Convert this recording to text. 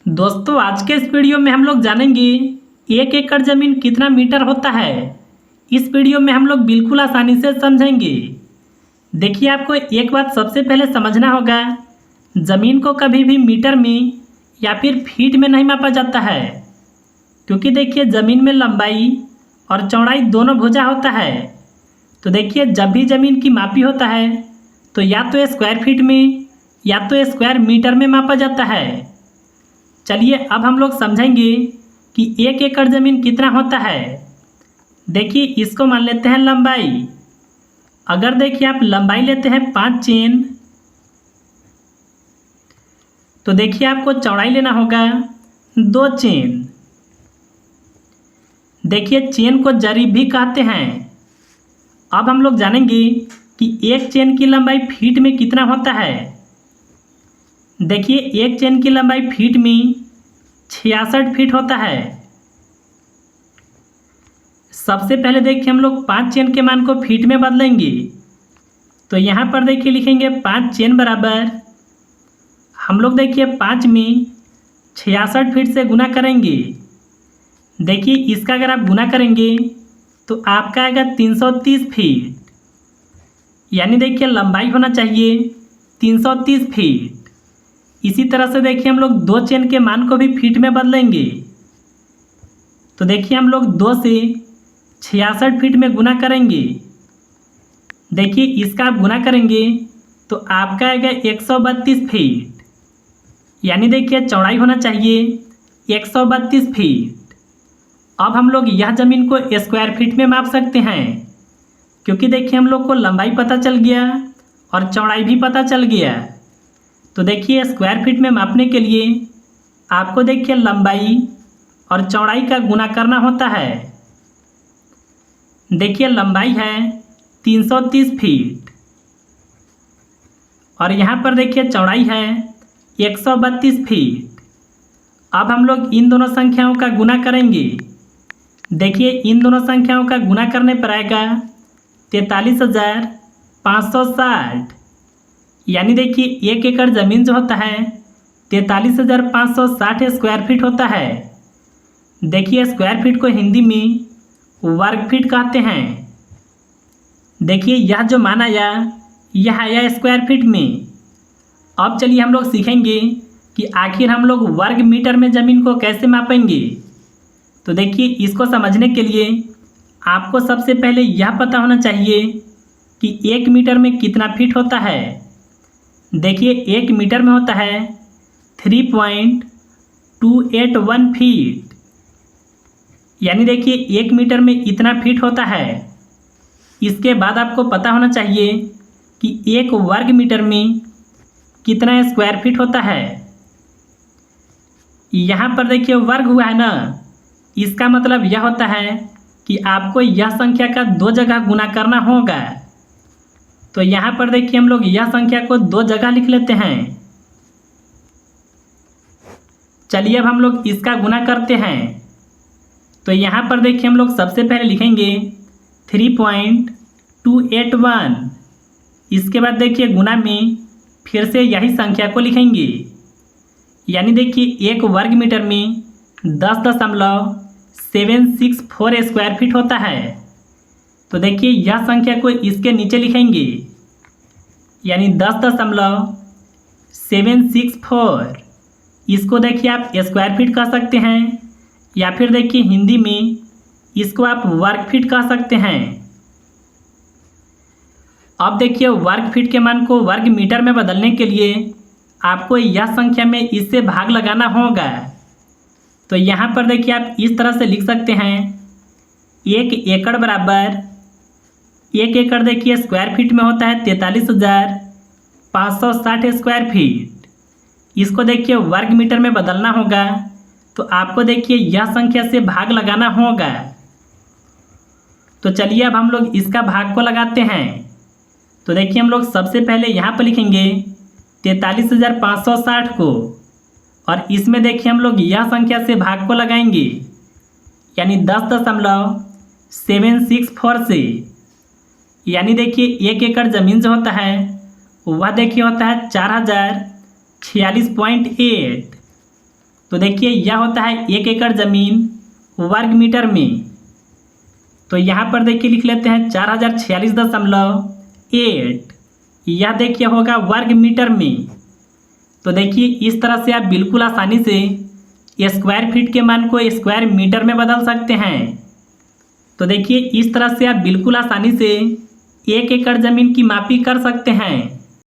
दोस्तों आज के इस वीडियो में हम लोग जानेंगे 1 एकड़ ज़मीन कितना मीटर होता है। इस वीडियो में हम लोग बिल्कुल आसानी से समझेंगे। देखिए, आपको एक बात सबसे पहले समझना होगा, ज़मीन को कभी भी मीटर में या फिर फीट में नहीं मापा जाता है, क्योंकि देखिए ज़मीन में लंबाई और चौड़ाई दोनों भुजा होता है। तो देखिए, जब भी ज़मीन की मापी होता है तो या तो स्क्वायर फीट में या तो स्क्वायर मीटर में मापा जाता है। चलिए अब हम लोग समझेंगे कि 1 एकड़ ज़मीन कितना होता है। देखिए, इसको मान लेते हैं लंबाई। अगर देखिए आप लंबाई लेते हैं 5 चेन, तो देखिए आपको चौड़ाई लेना होगा 2 चेन। देखिए, चेन को जरीब भी कहते हैं। अब हम लोग जानेंगे कि एक चेन की लंबाई फीट में कितना होता है। देखिए, एक चेन की लंबाई फीट में 66 फीट होता है। सबसे पहले देखिए हम लोग 5 चेन के मान को फीट में बदलेंगे। तो यहाँ पर देखिए लिखेंगे 5 चेन बराबर, हम लोग देखिए 5 में 66 फीट से गुना करेंगे। देखिए, इसका अगर आप गुना करेंगे तो आपका आएगा 330 फीट, यानी देखिए लंबाई होना चाहिए 330 फीट। इसी तरह से देखिए हम लोग 2 चेन के मान को भी फीट में बदलेंगे। तो देखिए हम लोग 2 से 66 फीट में गुना करेंगे। देखिए, इसका आप गुना करेंगे तो आपका आएगा 132 फीट, यानी देखिए चौड़ाई होना चाहिए 132 फीट। अब हम लोग यह ज़मीन को स्क्वायर फीट में माप सकते हैं, क्योंकि देखिए हम लोग को लंबाई पता चल गया और चौड़ाई भी पता चल गया। तो देखिए, स्क्वायर फीट में मापने के लिए आपको देखिए लंबाई और चौड़ाई का गुना करना होता है। देखिए, लंबाई है 330 फीट और यहाँ पर देखिए चौड़ाई है 132 फीट। अब हम लोग इन दोनों संख्याओं का गुना करेंगे। देखिए, इन दोनों संख्याओं का गुना करने पर आएगा 43,560, यानी देखिए 1 एकड़ ज़मीन जो होता है 43,560 स्क्वायर फीट होता है। देखिए, स्क्वायर फीट को हिंदी में वर्ग फीट कहते हैं। देखिए, यह जो मान आया यह आया स्क्वायर फीट में। अब चलिए हम लोग सीखेंगे कि आखिर हम लोग वर्ग मीटर में ज़मीन को कैसे मापेंगे। तो देखिए, इसको समझने के लिए आपको सबसे पहले यह पता होना चाहिए कि 1 मीटर में कितना फीट होता है। देखिए, 1 मीटर में होता है 3.281 फीट, यानी देखिए 1 मीटर में इतना फीट होता है। इसके बाद आपको पता होना चाहिए कि 1 वर्ग मीटर में कितना स्क्वायर फीट होता है। यहाँ पर देखिए वर्ग हुआ है ना, इसका मतलब यह होता है कि आपको यह संख्या का 2 जगह गुना करना होगा। तो यहाँ पर देखिए हम लोग यह संख्या को 2 जगह लिख लेते हैं। चलिए अब हम लोग इसका गुना करते हैं। तो यहाँ पर देखिए हम लोग सबसे पहले लिखेंगे 3.281। इसके बाद देखिए गुना में फिर से यही संख्या को लिखेंगे, यानी देखिए 1 वर्ग मीटर में 10.764 स्क्वायर फीट होता है। तो देखिए यह संख्या को इसके नीचे लिखेंगे, यानी 10.764। इसको देखिए आप स्क्वायर फीट कह सकते हैं या फिर देखिए हिंदी में इसको आप वर्ग फीट कह सकते हैं। अब देखिए, वर्ग फीट के मान को वर्ग मीटर में बदलने के लिए आपको यह संख्या में इससे भाग लगाना होगा। तो यहाँ पर देखिए आप इस तरह से लिख सकते हैं, 1 एकड़ बराबर 1 एकड़ देखिए स्क्वायर फीट में होता है 43,560 स्क्वायर फीट। इसको देखिए वर्ग मीटर में बदलना होगा, तो आपको देखिए यह संख्या से भाग लगाना होगा। तो चलिए अब हम लोग इसका भाग को लगाते हैं। तो देखिए हम लोग सबसे पहले यहाँ पर लिखेंगे 43,560 को, और इसमें देखिए हम लोग यह संख्या से भाग को लगाएंगे, यानी 10.764 से, यानी देखिए 1 एकड़ ज़मीन जो होता है वह देखिए होता है 4046.8। तो देखिए यह होता है 1 एकड़ ज़मीन वर्ग मीटर में। तो यहाँ पर देखिए लिख लेते हैं 4046.8, यह देखिए होगा वर्ग मीटर में। तो देखिए इस तरह से आप बिल्कुल आसानी से स्क्वायर फीट के मान को स्क्वायर मीटर में बदल सकते हैं। तो देखिए इस तरह से आप बिल्कुल आसानी से 1 एकड़ ज़मीन की मापी कर सकते हैं।